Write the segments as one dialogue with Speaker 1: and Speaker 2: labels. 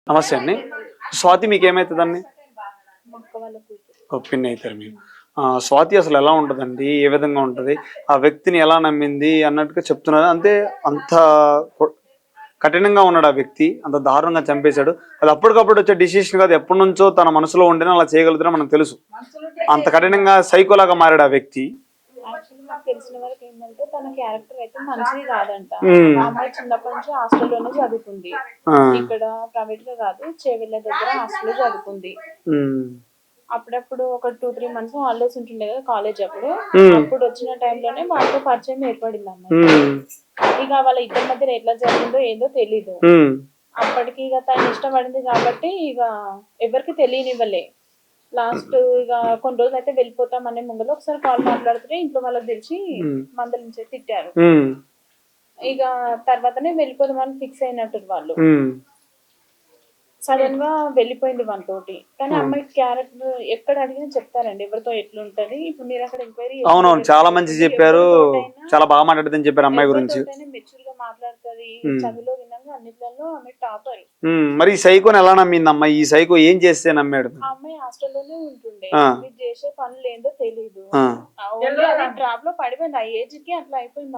Speaker 1: నమస్తే అండి. స్వాతి మీకేమైతదండి?
Speaker 2: మా అక్క వాళ్ళ కూతురు.
Speaker 1: పిన్ని అయితారు మీరు. స్వాతి అసలు ఎలా ఉంటదండి? ఏ విధంగా ఉంటది? ఆ వ్యక్తిని ఎలా నమ్మింది అన్నట్టుగా చెప్తున్నారు. అంటే అంత కొ కఠినంగా ఉన్నాడు ఆ వ్యక్తి. అంత దారుణంగా చంపేశాడు. అది అప్పటికప్పుడు వచ్చే డిసిషన్ కాదు. ఎప్పటినుంచో తన మనసులో ఉంటేనే అలా చేయగలుగుతారో మనకు తెలుసు. అంత కఠినంగా సైకోలాగా మారాడు ఆ వ్యక్తి.
Speaker 2: యాక్చువల్లీ నాకు తెలిసిన వరకు ఏంటంటే తన క్యారెక్టర్ అయితే మంచిది కాదంట.
Speaker 1: హ్మ్.
Speaker 2: ఆ అమ్మాయి చిన్నప్పటి నుంచి హాస్టల్లోనే చదువుకుంది.
Speaker 1: ఆ!
Speaker 2: ఇక్కడ ప్రైవేట్ గా కాదు, చేవెళ్ళ దగ్గర హాస్టల్లో చదువుకుంది.
Speaker 1: హ్మ్.
Speaker 2: అప్పుడప్పుడు ఒక 2-3 మంత్స్ హాలిడేస్ ఉంటుండే కదా కాలేజ్ అప్పుడు.
Speaker 1: హ్మ్.
Speaker 2: అప్పుడు వచ్చిన టైంలోనే వాళ్ళతో పరిచయం ఏర్పడింది అమ్మాయి.
Speaker 1: హ్మ్.
Speaker 2: ఇక వాళ్ళ ఇద్దరి మధ్య ఎట్లా జరిగిందో ఏందో తెలీదు.
Speaker 1: హ్మ్.
Speaker 2: అప్పటికి ఇక తను ఇష్టపడింది కాబట్టి ఇక ఎవరికి తెలియనివ్వలే. లాస్ట్ ఇక కొన్ని రోజులు అయితే వెళ్ళిపోతాం అనే ముందులో ఒకసారి కాల్ మాట్లాడుతుంటే ఇంట్లో వాళ్ళకి తెలిసి మందలించి తిట్టారు. ఇక తర్వాతనే వెళ్ళిపోదామని ఫిక్స్ అయినట్టు వాళ్ళు. సడన్ గా వెళ్ళిపోయింది వాళ్ళతోటి. కానీ అమ్మాయి క్యారెక్టర్ ఎక్కడ అడిగినా చెప్తారండి ఎవరితో ఎట్లుంటది. ఇప్పుడు మీరు అక్కడ ఎంక్వైరీ
Speaker 1: అవునవును, చాలా మంచి చెప్పారు. చాలా బాగా మాట్లాడుతుందని చెప్పారు అమ్మాయి గురించి.
Speaker 2: మెచ్యూర్ గా మాట్లాడుతుంది. చదువులో విధంగా అన్నిట్లలో ఆమె టాపర్.
Speaker 1: మరి ఈ సైకోని ఎలా నమ్మింది అమ్మాయి? ఈ సైకో ఏం చేస్తే నమ్మాడు?
Speaker 2: ఆ అమ్మాయి హాస్టల్లోనే ఉంటుండే. మీరు చేసే పనులు ఏందో తెలీదు. ట్రాప్ లో పడిపోయింది. ఆ ఏజ్ కి అట్లా అయిపోయింది.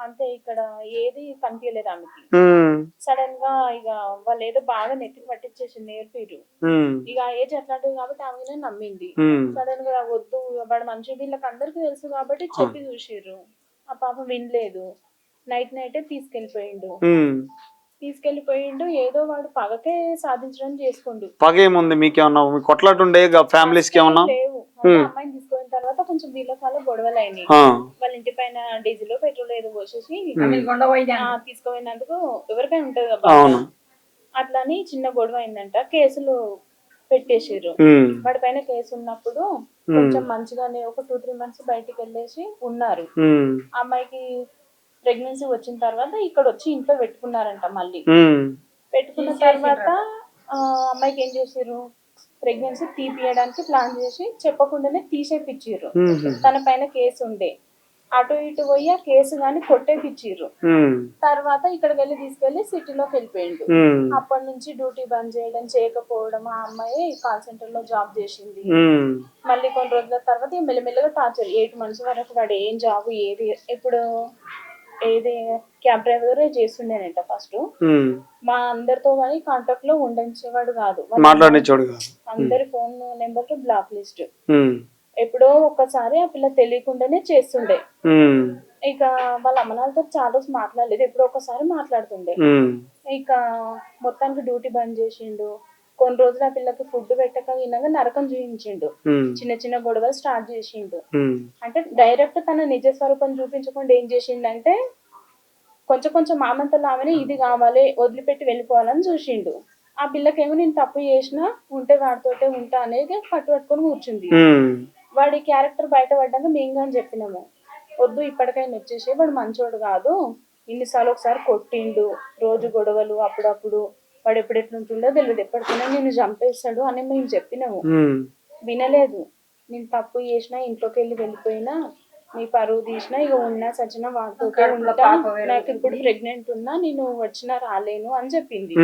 Speaker 2: అంతే, ఇక్కడ ఏది కనిపించలేదు ఆమెకి. సడన్ గా ఇక వాళ్ళు ఏదో బాగా నెత్తికి పట్టించేసి నేర్పిరు. ఇక ఆ ఏజ్ అట్లాంటిది కాబట్టి ఆమెనే నమ్మింది. సడన్ గా వద్దు వాడు మంచి వీళ్ళకి అందరికి తెలుసు కాబట్టి చెప్పి చూసిర్రు. ఆ పాప వినలేదు. నైటే తీసుకెళ్లిపోయిండు. ఏదో వాడు పగకే సాధించడానికి చేసుకుండు.
Speaker 1: పగ ఏముంది మీకేమన్నా? కొట్లాటుండే ఫ్యామిలీస్ కి ఏమన్నా
Speaker 2: లేవు. అమ్మాయిని తీసుకున్న తర్వాత కొంచెం వీళ్ళ కాలం గొడవలు అయినాయి. వాళ్ళ ఇంటి పైన డీజిల్ పెట్రోల్ ఏదో పోసేసి తీసుకుపోయినందుకు ఎవరికైనా ఉంటది కదా. అట్లని చిన్న గొడవ అయిందంట. కేసులు పెట్టేసారు. వాడి పైన కేసు ఉన్నప్పుడు కొంచెం మంచిగానే ఒక 2-3 మంత్స్ బయటికి వెళ్ళేసి ఉన్నారు. అమ్మాయికి ప్రెగ్నెన్సీ వచ్చిన తర్వాత ఇక్కడ వచ్చి ఇంట్లో పెట్టుకున్నారంట. మళ్ళీ పెట్టుకున్న తర్వాత అమ్మాయికి ఏం చేసారు, ప్రెగ్నెన్సీ తీపియడానికి ప్లాన్ చేసి చెప్పకుండానే తీసేపిచ్చిర్రు. తన పైన కేసు ఉండే అటు ఇటు పోయి ఆ కేసు గాని కొట్టేపిచ్చిర్రు. తర్వాత ఇక్కడికి వెళ్ళి తీసుకెళ్లి సిటీలోకి వెళ్ళిపోయిండు. అప్పటి నుంచి డ్యూటీ బంద్ చేయకపోవడం. ఆ అమ్మాయి కాల్ సెంటర్ లో జాబ్ చేసింది. మళ్ళీ కొన్ని రోజుల తర్వాత మెల్లమెల్లగా టార్చర్ 8 months వరకు వాడు ఏం జాబ్ ఇప్పుడు ఏది క్యాబ్ డ్రైవర్ చేస్తుండేనంట ఫస్ట్. మా అందరితో కానీ కాంటాక్ట్ లో ఉండించేవాడు కాదు, అందరి ఫోన్ నెంబర్ బ్లాక్ లిస్ట్. ఎప్పుడో ఒక్కసారి ఆ పిల్ల తెలియకుండానే చేస్తుండే. ఇక వాళ్ళ అమ్మనాలతో చాలా రోజు మాట్లాడలేదు, ఎప్పుడో ఒకసారి మాట్లాడుతుండే. ఇక మొత్తానికి డ్యూటీ బంద్ చేసిండు. కొన్ని రోజులు ఆ పిల్లకి ఫుడ్ పెట్టక వినగా నరకం చూపించిండు. చిన్న చిన్న గొడవలు స్టార్ట్ చేసిండు. అంటే డైరెక్ట్ తన నిజ స్వరూపం చూపించకుండా ఏం చేసిండంటే కొంచెం కొంచెం మామంతలో ఆమెనే ఇది కావాలి వదిలిపెట్టి వెళ్ళిపోవాలని చూసిండు. ఆ పిల్లకేమో నేను తప్పు చేసినా ఉంటే వాడితోటే ఉంటా అనేది పట్టుకొని కూర్చుంది. వాడి క్యారెక్టర్ బయటపడ్డాక మేము కానీ చెప్పినాము, వద్దు ఇప్పటికైనా వచ్చేసి వాడు మంచోడు కాదు, ఇన్నిసార్లు ఒకసారి కొట్టిండు, రోజు గొడవలు, అప్పుడప్పుడు వాడు ఎప్పుడెట్లుంటుండో తెలియదు, ఎప్పటికైనా నేను చంపేస్తాడు అని మేము చెప్పినాము. వినలేదు. నేను తప్పు చేసినా ఇంట్లోకి వెళ్ళిపోయినా నీ పరువు తీసినా ఇక ఉన్నా సచిన వాడితో ఉంటా, నాకు ఇప్పుడు ప్రెగ్నెంట్ ఉన్నా నేను వచ్చినా రాలేను అని చెప్పింది.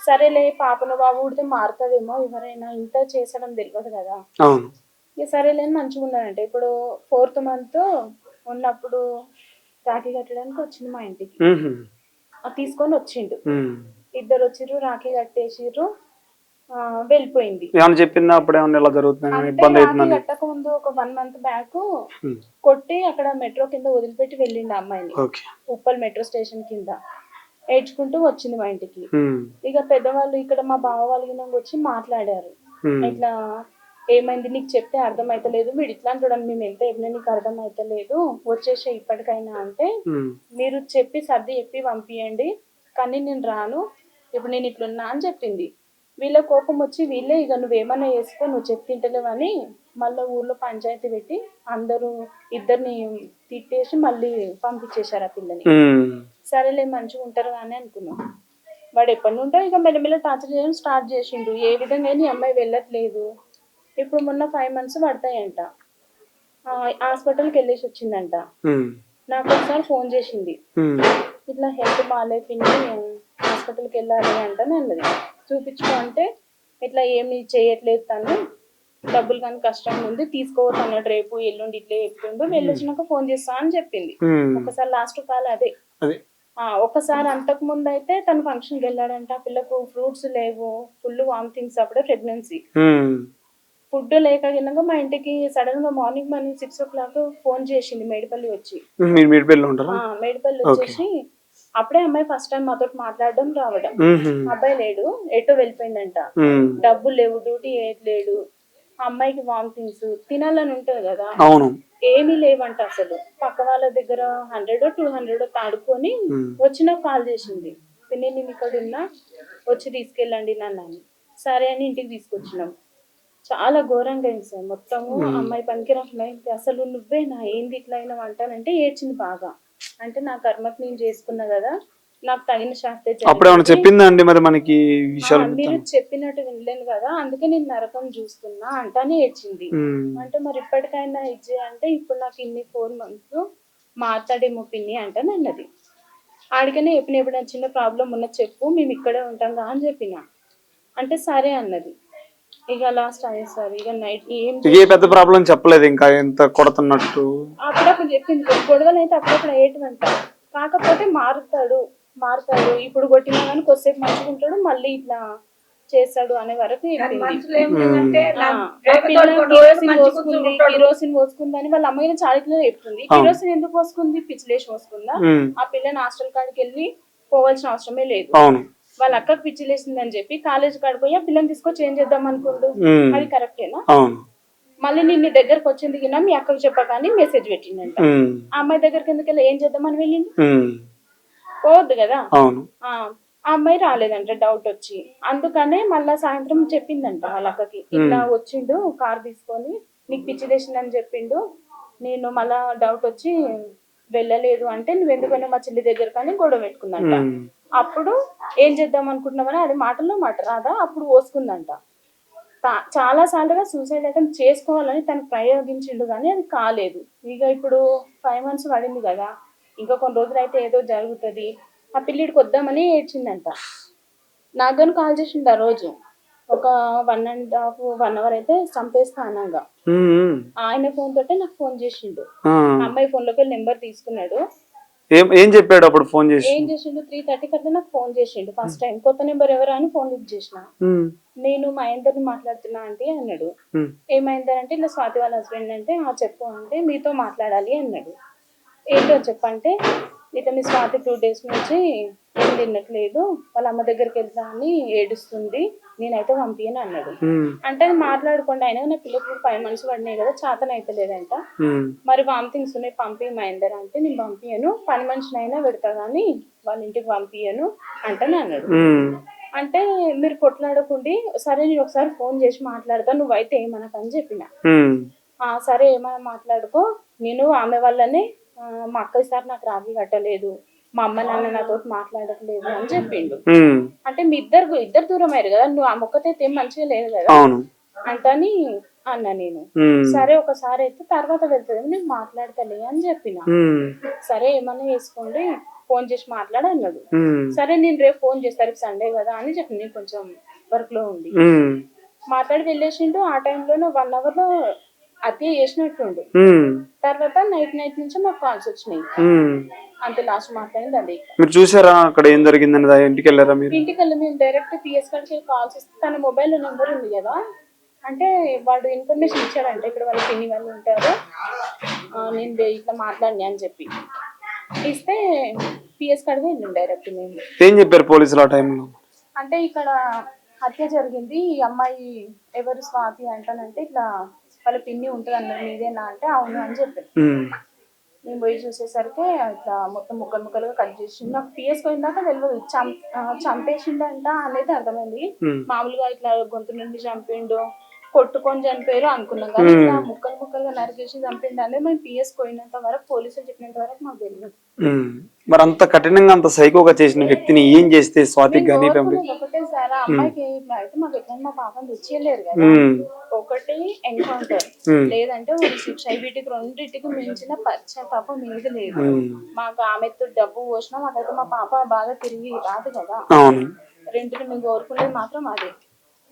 Speaker 2: సరేలే పాపను బాబు ఉడితే మారుతుందేమో, ఎవరైనా ఇంత చేసడం తెలియదు కదా. ఇక సరేలే అని మంచిగా ఉన్నానంటే ఇప్పుడు 4th month ఉన్నప్పుడు రాఖీ కట్టడానికి వచ్చింది మా ఇంటికి. తీసుకొని వచ్చిండు. ఇద్దరు వచ్చిర్రు, రాఖీ కట్టేసిర్రు, వెళ్ళిపోయింది.
Speaker 1: చెప్పిందా అప్పుడు ఇలా జరుగుతుంది?
Speaker 2: రాఖీ కట్టక ముందు ఒక 1 month బ్యాక్ కొట్టి అక్కడ మెట్రో కింద వదిలిపెట్టి వెళ్ళిండు అమ్మాయిని. ఉప్పల్ మెట్రో స్టేషన్ కింద ఏడ్చుకుంటూ వచ్చింది మా ఇంటికి. ఇక పెద్దవాళ్ళు ఇక్కడ మా బావ వాళ్ళు వచ్చి మాట్లాడారు, ఇట్లా ఏమైంది నీకు చెప్తే అర్థమైతలేదు, వీడు ఇట్లా చూడండి మేము ఎంత చెప్పినా నీకు అర్థమైతలేదు, వచ్చేసే ఇప్పటికైనా అంటే మీరు చెప్పి సర్ది చెప్పి పంపియండి, కానీ నేను రాను, ఇప్పుడు నేను ఇట్లున్నా అని చెప్పింది. వీళ్ళ కోపం వచ్చి వీళ్ళే ఇక నువ్వేమన్నా వేసుకో, నువ్వు చెప్తింటలేవని మళ్ళీ ఊర్లో పంచాయతీ పెట్టి అందరూ ఇద్దరిని తిట్టేసి మళ్ళీ పంపించేశారు ఆ పిల్లని. సరేలే మంచిగా ఉంటారు అని అనుకున్నాం. వాడు ఎప్పటి నుండో ఇక మెల్లమెల్ల టార్చర్ చేయడం స్టార్ట్ చేసిండు. ఏ విధంగా ఈ అమ్మాయి వెళ్ళట్లేదు. ఇప్పుడు మొన్న 5 months పడతాయంట. హాస్పిటల్కి వెళ్ళేసి వచ్చిందంట. నాకు ఒకసారి ఫోన్ చేసింది, ఇట్లా హెల్త్ బాగాలేదు పిన్ని, హాస్పిటల్కి వెళ్ళాలి అంటే అన్నది. చూపించుకో అంటే ఇట్లా ఏమి చేయట్లేదు తను, డబ్బులు కానీ కష్టం ఉంది, తీసుకోవద్దన్నాడు, రేపు ఎల్లుండి ఇట్లే చెప్తుండు, వెళ్ళొచ్చినాక ఫోన్ చేస్తా అని చెప్పింది. ఒకసారి లాస్ట్ కాల్ అదే. ఒకసారి అంతకు ముందు అయితే తను ఫంక్షన్కి వెళ్ళాడంట, పిల్లకు ఫ్రూట్స్ లేవు, ఫుల్ వామిటింగ్స్, అప్పుడే ప్రెగ్నెన్సీ. ఫుడ్ లేక గిన్నక మా ఇంటికి సడన్ గా మార్నింగ్ 6 o'clock ఫోన్ చేసింది మేడిపల్లి వచ్చి. మేడిపల్లి వచ్చేసి అప్పుడే అమ్మాయి ఫస్ట్ టైం మాతో మాట్లాడడం రావడం. అబ్బాయి లేడు, ఎటో వెళ్ళిపోయిందంట, డబ్బులు లేవు, డ్యూటీ లేడు, అమ్మాయికి వామిటింగ్స్, తినాలని ఉంటది కదా, ఏమీ లేవంట అసలు. పక్క వాళ్ళ దగ్గర 100 or 200 తాడుకొని వచ్చినా కాల్ చేసింది, పిన్ని నేను ఇక్కడ ఉన్నా, వచ్చి తీసుకెళ్ళండి నన్ను అని. సరే అని ఇంటికి తీసుకొచ్చినాం. చాలా ఘోరంగా అయింది సార్ మొత్తము. అమ్మాయి పనికిరాకుండా అసలు నువ్వేనా ఏంది ఇట్లా అయినా అంటానంటే ఏడ్చింది బాగా. అంటే నా కర్మకి నేను చేసుకున్నా కదా, నాకు తగిన శాస్త్రే
Speaker 1: చెప్పిందండి. మరి మనకి
Speaker 2: మీరు చెప్పినట్టు వినలేను కదా, అందుకే నేను నరకం చూస్తున్నా అంటానే ఏడ్చింది. అంటే మరి ఇప్పటికైనా ఇచ్చే అంటే ఇప్పుడు నాకు ఇన్ని 4 months మాట్లాడేమో పిన్ని అంటాను అన్నది. ఆడికనే ఎప్పుడైనా చిన్న ప్రాబ్లం ఉన్న చెప్పు, మేము ఇక్కడే ఉంటాం కా అని చెప్పిన. అంటే సరే అన్నది. ఇక లాస్ట్ అయ్యేసారి ఇక నైట్ ఏం
Speaker 1: పెద్ద ప్రాబ్లం చెప్పలేదు, ఇంకా ఎంత కొడుతున్నట్టు
Speaker 2: అప్పుడప్పుడు చెప్పింది. గొడవలు అయితే అప్పుడప్పుడు అయ్యేటంట, కాకపోతే మారుతాడు, ఇప్పుడు కొట్టినా కానీ కొద్దిసేపు మంచిగా ఉంటాడు, మళ్ళీ ఇట్లా చేస్తాడు అనే వరకు కిరోసిన్ పోసుకుందని వాళ్ళ అమ్మాయిని చాలా చెప్తుంది. కిరోసిన్ ఎందుకు పోసుకుంది, పిచ్చిలేసి పోసుకుందా? ఆ పిల్లని హాస్టల్ కాడికి వెళ్ళి పోవాల్సిన అవసరమే లేదు. వాళ్ళ అక్కకు పిచ్చిలేసిందని చెప్పి కాలేజ్ కాడికి పోయి ఆ పిల్లని తీసుకొచ్చి ఏం చేద్దాం అనుకుంటూ, అది కరెక్టేనా? మళ్ళీ నిన్ను దగ్గరకు వచ్చింది కింద మీ అక్కకు చెప్పగానే మెసేజ్ పెట్టిండంట. ఆ అమ్మాయి దగ్గరికి ఎందుకు వెళ్ళి ఏం చేద్దామని వెళ్ళింది? పోవద్దు కదా. ఆ అమ్మాయి రాలేదంట, డౌట్ వచ్చి, అందుకనే మళ్ళా సాయంత్రం చెప్పిందంట వాళ్ళ అక్కకి, ఇట్లా వచ్చిండు కార్ తీసుకొని నీకు పిచ్చి తెచ్చిందని చెప్పిండు, నేను మళ్ళా డౌట్ వచ్చి వెళ్ళలేదు అంటే నువ్వెందుకైనా మా చెల్లి దగ్గర కానీ గొడవ పెట్టుకుందంట. అప్పుడు ఏం చేద్దాం అనుకుంటున్నామని అది మాటల్లో మాట రాదా, అప్పుడు పోసుకుందంట. చాలా సార్లుగా సూసైడ్ అటెంప్ట్ చేసుకోవాలని తను ప్రయోగించిండు కానీ అది కాలేదు. ఇక ఇప్పుడు 5 months పడింది కదా, ఇంకా కొన్ని రోజులు అయితే ఏదో జరుగుతుంది, ఆ పిల్లిడికి వద్దామని ఏడ్చిందంట. నాకు కానీ కాల్ చేసిండు ఆ రోజు, ఒక 1.5 hour అయితే చంపేస్తా అనగా ఆయన ఫోన్ తోటే నాకు ఫోన్ చేసిండు. అమ్మాయి ఫోన్ లోకి వెళ్ళి నెంబర్ తీసుకున్నాడు.
Speaker 1: ఏం చెప్పాడు అప్పుడు? ఫోన్ చేసి
Speaker 2: ఏం చేసిండు, 3:30 అట్లా నాకు ఫోన్ చేసిండు. ఫస్ట్ టైం కొత్త నెంబర్ ఎవరా అని ఫోన్ లిఫ్ట్ చేసిన. నేను మహేందర్ని మాట్లాడుతున్నా అంటే అన్నాడు. ఏమైందర్ అంటే ఇట్లా స్వాతి వాళ్ళ హస్బెండ్ అంటే చెప్పు అంటే మీతో మాట్లాడాలి అన్నాడు. ఏంటో చెప్పంటే ఇట్లా మీ స్వాతి 2 days నుంచి ఏం తిన్నట్లేదు, వాళ్ళ అమ్మ దగ్గరికి వెళ్తా అని ఏడుస్తుంది, నేనైతే పంపియను అన్నాడు. అంటే మాట్లాడుకోండి, అయినా నా పిల్లలకు 5 months పడినాయి కదా, చేతన అయితే లేదంట, మరి వామిటింగ్స్ ఉన్నాయి పంపి మహేందర్ అంటే నేను పంపియను, పని మనిషినైనా పెడతా గానీ వాళ్ళ ఇంటికి పంపియను అంటని అన్నాడు. అంటే మీరు కొట్లాడకుండి, సరే నేను ఒకసారి ఫోన్ చేసి మాట్లాడతా, నువ్వైతే ఏమనకని చెప్పిన. సరే ఏమైనా మాట్లాడుకో, నేను ఆమె వల్లనే మా అక్క ఈసారి నాకు రాఖీ కట్టలేదు, మా అమ్మ నాన్న నాతో మాట్లాడట్లేదు అని చెప్పిండు. అంటే మీ ఇద్దరు దూరం అయ్యారు కదా, నువ్వు ఆ మొక్కతైతే ఏం మంచిగా లేదు కదా అంటని అన్నా నేను. సరే ఒకసారి అయితే తర్వాత వెళ్తుంది నేను మాట్లాడతలే అని చెప్పిన. సరే ఏమన్నా చేసుకోండి, ఫోన్ చేసి మాట్లాడు అన్నాడు. సరే నేను రేపు ఫోన్ చేస్తాను, సండే కదా అని చెప్పి నేను కొంచెం వర్క్ లో ఉండి మాట్లాడి వెళ్ళేసిండు. ఆ టైంలో 1 hour లో హత్య చేసినట్టుండు. తర్వాత నైట్ నుంచి మాకు కాల్స్ వచ్చినాయి, అంతే. లాస్ట్ మాట్లాడింది అదే.
Speaker 1: మీరు చూసారా అక్కడ ఏం జరిగిందని? ఇంటికి వెళ్ళారా మీరు?
Speaker 2: ఇంటికి వెళ్ళి మేము డైరెక్ట్ పిఎస్ కాడికి కాల్స్ ఇస్తే తన మొబైల్ నెంబర్ ఉంది కదా, అంటే వాడు ఇన్ఫర్మేషన్ ఇచ్చాడంటే ఇక్కడ వాళ్ళ పిన్ని వాళ్ళు ఉంటారు, నేను ఇట్లా మాట్లాడినా అని చెప్పి ఇస్తే పిఎస్ కాడికి వెళ్ళింది డైరెక్ట్. మేము
Speaker 1: ఏం చెప్పారు పోలీసులు ఆ టైంలో?
Speaker 2: అంటే ఇక్కడ హత్య జరిగింది, ఈ అమ్మాయి ఎవరు స్వాతి అంటానంటే ఇట్లా వాళ్ళ పిన్ని ఉంటుంది అన్నారు, మీదేనా అంటే అవును అని చెప్పారు. నేను పోయి చూసేసరికి ఇట్లా మొత్తం ముక్కలుగా కట్ చేసిండు. నాకు పిఎస్ పోయిందాక తెలియదు చంపేసిండంట అనేది అర్థమైంది. మామూలుగా ఇట్లా గొంతు నుండి చంపిండు, కొట్టుకొని చనిపోయారు అనుకున్నాం కానీ ఇట్లా ముక్కలుగా నరికేసి చంపిండు అనేది మేము పిఎస్ పోయినంత వరకు, పోలీసులు చెప్పినంత వరకు మాకు తెలియదు.
Speaker 1: మరి అంత కఠినంగా అంత సైకోగా చేసిన వ్యక్తిని ఏం చేస్తే స్వాతికి కానీ
Speaker 2: కోరుకునేది ఒకటే సార్, ఆ అమ్మాయికి అయితే మాకు ఎట్లా మా పాపని తెచ్చేయలేరు కదా. ఒకటి ఎన్కౌంటర్, లేదంటే ఒక శిక్ష. వీటికి రెండింటికి మించిన పశ్చాత్తాపం ఏది లేదు. మాకు ఆమెతో డబ్బు పోసినా మాకైతే మా పాప బాగా తిరిగి రాదు కదా. రెండుని మేము కోరుకునేది మాత్రం అదే.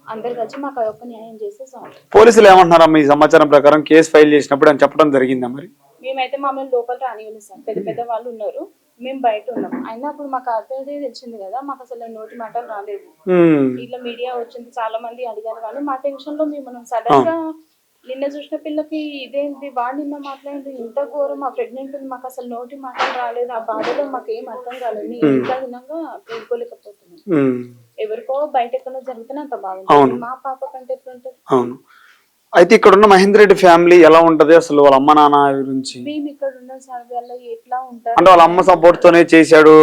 Speaker 2: అందరు కలిసి మాకు అదొక న్యాయం చేస్తే చాలు.
Speaker 1: పోలీసులు ఏమంటున్నారమ్మా ఈ సమాచారం ప్రకారం? కేసు ఫైల్ చేసినప్పుడు అని చెప్పడం జరిగిందా మరి?
Speaker 2: మేమైతే మమ్మల్ని లోపల రానివ్వలేదు సార్. పెద్ద పెద్ద వాళ్ళు ఉన్నారు, మేము బయట ఉన్నాం. అయినా అప్పుడు మాకు అర్థం తెలిసింది కదా, మాకు అసలు నోటి మాటలు రాలేదు. ఇట్లా మీడియా వచ్చింది, చాలా మంది అడిగారు. కానీ మా టెన్షన్ లో మేము సడన్ గా నిన్న చూసిన పిల్లకి ఇదేంటి వాడు నిన్న మాట్లాడింది ఇంత ఘోరం, మా ప్రెగ్నెంట్ ఉంది, మాకు అసలు నోటి మాటలు రాలేదు. ఆ బాధలో మాకు ఏం అర్థం కాలేదు. ఇంత దినంగా కోలుకోలేకపోతున్నాం. ఎవరికో బయట ఎక్కడో జరిగితేనే అంత బాగుంటుంది, మా పాప కంటే ఎట్లుంటది.
Speaker 1: అవును. అయితే ఇక్కడ ఉన్న మహేందర్ రెడ్డి ఫ్యామిలీ ఎలా ఉంటది అసలు? వాళ్ళ అమ్మ నాన్న గురించి
Speaker 2: మేము ఇక్కడ ఉన్న సార్ వాళ్ళ ఎట్లా ఉంటారు
Speaker 1: అంటే వాళ్ళ అమ్మ సపోర్ట్ తోనే చేశాడు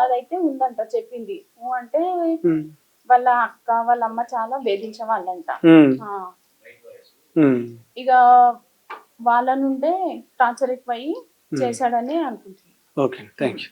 Speaker 2: అదైతే ఉందంట చెప్పింది. అంటే వాళ్ళ అక్క వాళ్ళ అమ్మ చాలా వేధించే వాళ్ళంట. ఇక వాళ్ళ నుండే టార్చర్ ఎక్కువయ్యి చేశాడని అనుకుంటున్నాను.
Speaker 1: Okay, thank you.